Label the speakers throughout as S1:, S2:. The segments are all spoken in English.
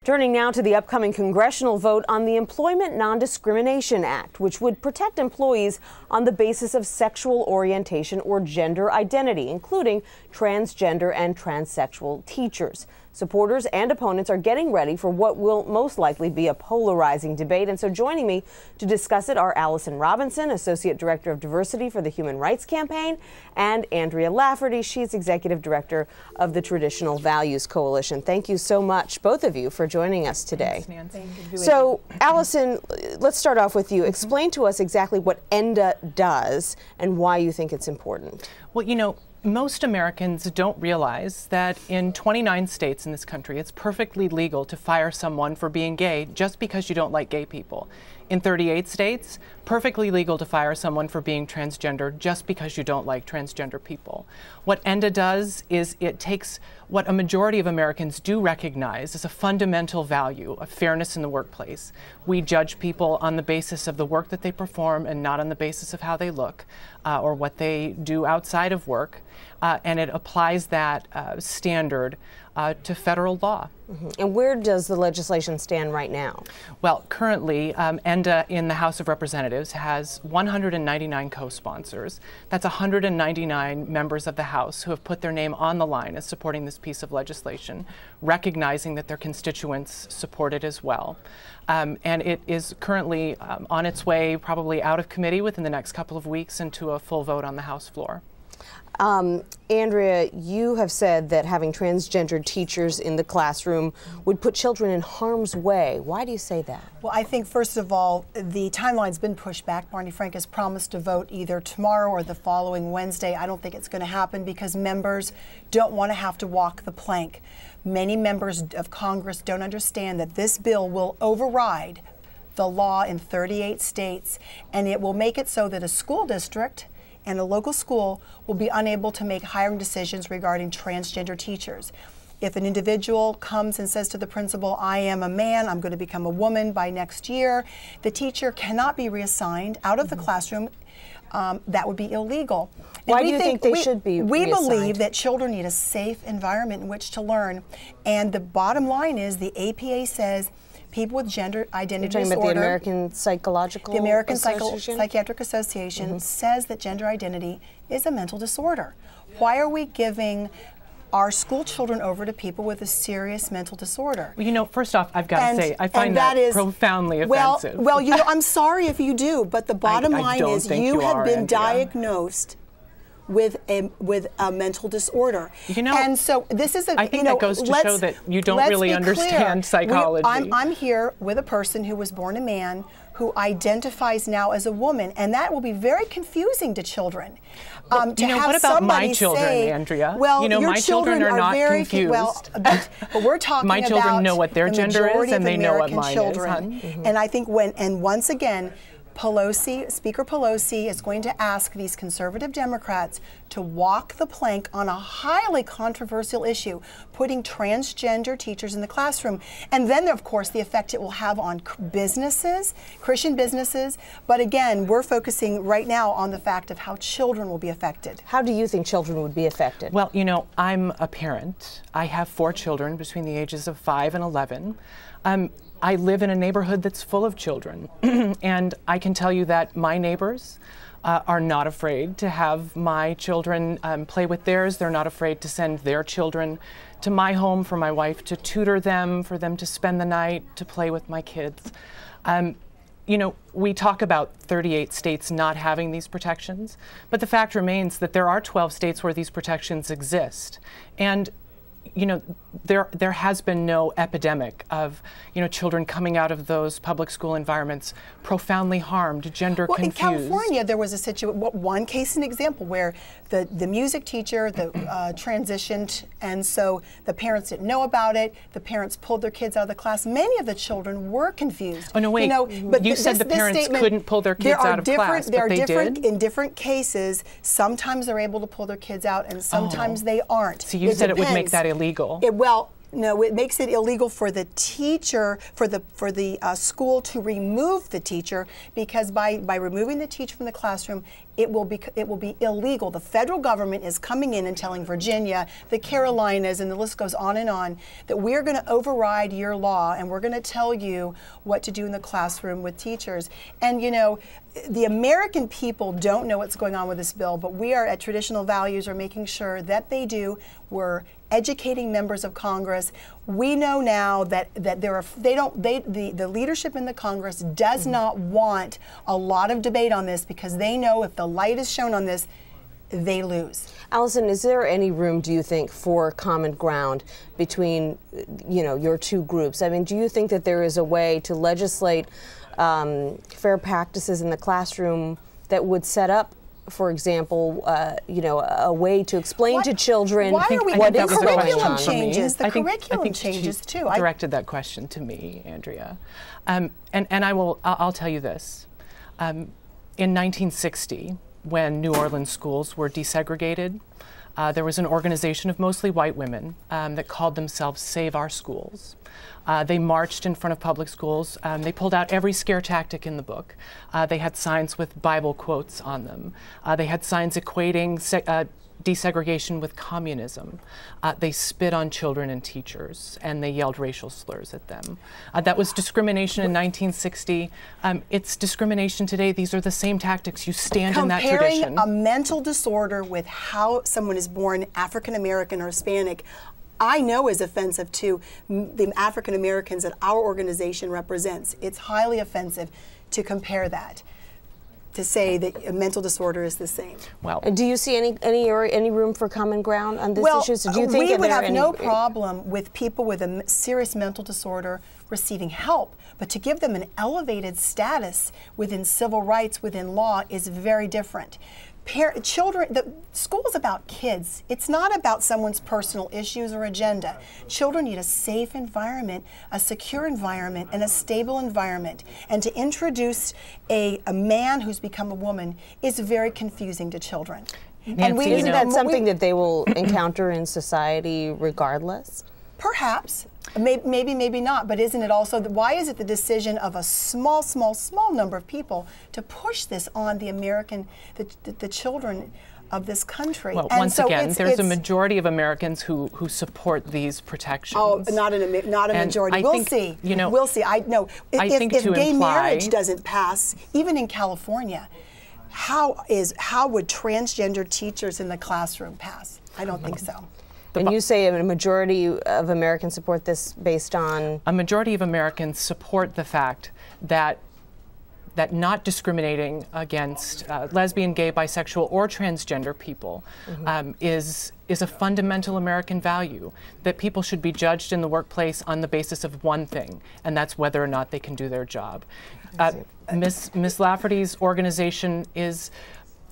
S1: Turning now to the upcoming congressional vote on the Employment Non-Discrimination Act, which would protect employees on the basis of sexual orientation or gender identity, including transgender and transsexual teachers. Supporters and opponents are getting ready for what will most likely be a polarizing debate. And so joining me to discuss it are Allyson Robinson, Associate Director of Diversity for the Human Rights Campaign, and Andrea Lafferty. She's Executive Director of the Traditional Values Coalition. Thank you so much, both of you, for joining us today.
S2: Thanks, Nancy.
S1: So, Allyson, let's start off with you. Explain to us exactly what ENDA does and why you think it's important.
S2: Well, you know, most Americans don't realize that in 29 states in this country, it's perfectly legal to fire someone for being gay just because you don't like gay people. In 38 states, perfectly legal to fire someone for being transgender just because you don't like transgender people. What ENDA does is it takes what a majority of Americans do recognize as a fundamental value of fairness in the workplace. We judge people on the basis of the work that they perform and not on the basis of how they look or what they do outside of work. And it applies that standard to federal law.
S1: And where does the legislation stand right now?
S2: Well, currently, ENDA in the House of Representatives has 199 co-sponsors. That's 199 members of the House who have put their name on the line as supporting this piece of legislation, recognizing that their constituents support it as well. And it is currently on its way, probably out of committee within the next couple of weeks, into a full vote on the House floor.
S1: Andrea, you have said that having transgender teachers in the classroom would put children in harm's way. Why do you say that?
S3: Well, I think, first of all, the timeline's been pushed back. Barney Frank has promised to vote either tomorrow or the following Wednesday. I don't think it's going to happen because members don't want to have to walk the plank. Many members of Congress don't understand that this bill will override the law in 38 states, and it will make it so that a school district and a local school will be unable to make hiring decisions regarding transgender teachers. If an individual comes and says to the principal, I am a man, I'm going to become a woman by next year, the teacher cannot be reassigned out of the classroom. That would be illegal.
S1: Why do you think they should be
S3: We
S1: reassigned?
S3: believe that children need a safe environment in which to learn. And the bottom line is the APA says people with gender identity disorder.
S1: You're talking about the American Psychological
S3: The American
S1: Association?
S3: Psychiatric Association says that gender identity is a mental disorder. Why are we giving our school children over to people with a serious mental disorder?
S2: Well, you know, first off, I've got to say, I find that profoundly offensive.
S3: Well, you know, I'm sorry if you do, but the bottom line is you have been diagnosed with a mental disorder.
S2: You know,
S3: and so this is
S2: I think that goes to show that you don't really understand psychology.
S3: I'm here with a person who was born a man who identifies now as a woman, and that will be very confusing to children.
S2: Well, you know, what about my children, Andrea?
S3: Well,
S2: you know,
S3: your
S2: my children are not
S3: very
S2: confused.
S3: Well, but we're talking
S2: my children
S3: about
S2: know what their gender is, and they know what mine
S3: children.
S2: is.
S3: And I think once again, Speaker Pelosi is going to ask these conservative Democrats to walk the plank on a highly controversial issue, putting transgender teachers in the classroom. And then, of course, the effect it will have on businesses, Christian businesses. But again, we're focusing right now on the fact of how children will be affected.
S1: How do you think children would be affected?
S2: Well, you know, I'm a parent. I have 4 children between the ages of 5 and 11. I live in a neighborhood that's full of children, and I can tell you that my neighbors are not afraid to have my children play with theirs. They're not afraid to send their children to my home for my wife to tutor them, for them to spend the night, to play with my kids. You know, we talk about 38 states not having these protections, but the fact remains that there are 12 states where these protections exist. And you know, there has been no epidemic of, you know, children coming out of those public school environments profoundly harmed, gender confused.
S3: In California, there was a situation, one case, an example, where the music teacher transitioned, and so the parents didn't know about it. The parents pulled their kids out of the class. Many of the children were confused.
S2: Oh no, wait!
S3: You know, but
S2: you said the parents couldn't pull their kids out of class, but they did?
S3: In different cases, sometimes they're able to pull their kids out, and sometimes they aren't.
S2: So you said it would make that illegal.
S3: Well, No, it makes it illegal for the teacher, for the school to remove the teacher, because by removing the teacher from the classroom, it will be illegal. The federal government is coming in and telling Virginia, the Carolinas, and the list goes on, that we're going to override your law and we're going to tell you what to do in the classroom with teachers. And you know, the American people don't know what's going on with this bill, but we are at Traditional Values are making sure that they do. We're educating members of Congress. We know now that the leadership in the Congress does not want a lot of debate on this, because they know if the light is shown on this, they lose.
S1: Allyson, is there any room, do you think, for common ground between, you know, your two groups? I mean, do you think that there is a way to legislate fair practices in the classroom that would set up, for example, you know, a way to explain to children
S3: what is going on? Curriculum changes. The curriculum changes too.
S2: I directed that question to me, Andrea, and I'll tell you this: in 1960, when New Orleans schools were desegregated, there was an organization of mostly white women that called themselves Save Our Schools. They marched in front of public schools. They pulled out every scare tactic in the book. They had signs with Bible quotes on them. They had signs equating desegregation with communism. They spit on children and teachers, and they yelled racial slurs at them. That was discrimination in 1960. It's discrimination today. These are the same tactics. You stand in that tradition.
S3: Comparing a mental disorder with how someone is born African American or Hispanic, I know is offensive to the African Americans that our organization represents. It's highly offensive to compare that, to say that a mental disorder is the same.
S1: Well, do you see any room for common ground on this issue? So do you think
S3: we would have no problem with people with a serious mental disorder receiving help, but to give them an elevated status within civil rights, within law, is very different. The school is about kids. It's not about someone's personal issues or agenda. Children need a safe environment, a secure environment, and a stable environment. And to introduce a man who's become a woman is very confusing to children.
S1: Nancy, isn't that something that they will encounter in society regardless?
S3: Perhaps. Maybe, maybe not, but isn't it also, why is it the decision of a small number of people to push this on the children of this country?
S2: Well, and once again, there's a majority of Americans who support these protections.
S3: Oh, not a majority. We'll see.
S2: You know,
S3: we'll see. If gay marriage doesn't pass, even in California, how would transgender teachers in the classroom pass? I don't think so.
S1: And you say a majority of Americans support this based on?
S2: A majority of Americans support the fact that not discriminating against lesbian, gay, bisexual, or transgender people is a fundamental American value, that people should be judged in the workplace on the basis of one thing, and that's whether or not they can do their job. Miss Lafferty's organization is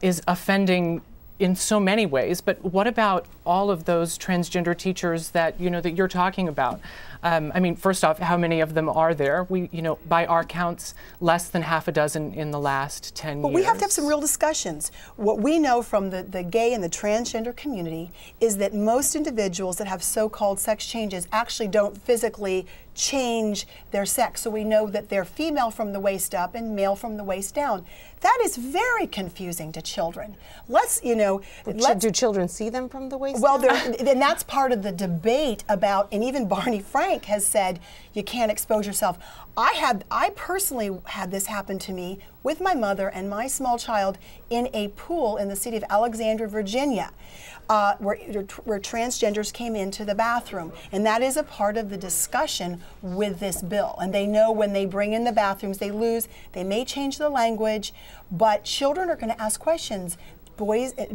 S2: offending in so many ways, but what about all of those transgender teachers that you're talking about? I mean, first off, how many of them are there? By our counts, less than half a dozen in the last 10 years.
S3: But we have to have some real discussions. What we know from the gay and the transgender community is that most individuals that have so-called sex changes actually don't physically change their sex. So we know that they're female from the waist up and male from the waist down. That is very confusing to children.
S1: Do children see them from the waist
S3: down?
S1: Well,
S3: and that's part of the debate about, and even Barney Frank has said, you can't expose yourself. I personally had this happen to me with my mother and my small child in a pool in the city of Alexandria, Virginia, where transgenders came into the bathroom. And that is a part of the discussion with this bill. And they know when they bring in the bathrooms, they may change the language, but children are going to ask questions.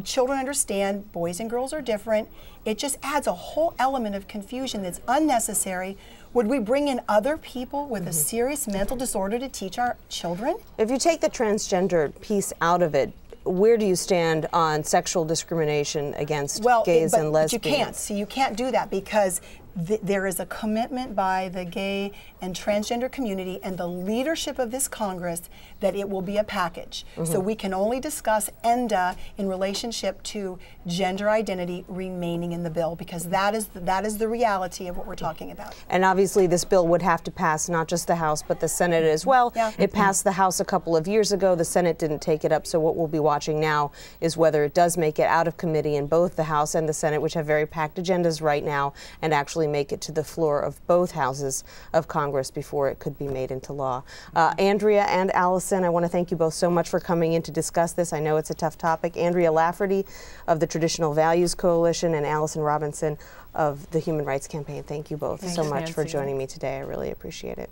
S3: Children understand boys and girls are different. It just adds a whole element of confusion that's unnecessary. Would we bring in other people with a serious mental disorder to teach our children?
S1: If you take the transgender piece out of it, where do you stand on sexual discrimination against gays and lesbians?
S3: But you can't. See, you can't do that because there is a commitment by the gay and transgender community and the leadership of this Congress that it will be a package. So we can only discuss ENDA in relationship to gender identity remaining in the bill, because that is the reality of what we're talking about.
S1: And obviously this bill would have to pass not just the House but the Senate as well.
S3: Yeah.
S1: It passed the House a couple of years ago. The Senate didn't take it up, so what we'll be watching now is whether it does make it out of committee in both the House and the Senate, which have very packed agendas right now, and actually make it to the floor of both houses of Congress before it could be made into law. Andrea and Allyson, I want to thank you both so much for coming in to discuss this. I know it's a tough topic. Andrea Lafferty of the Traditional Values Coalition and Allyson Robinson of the Human Rights Campaign. Thank you both so much for joining me today. I really appreciate it.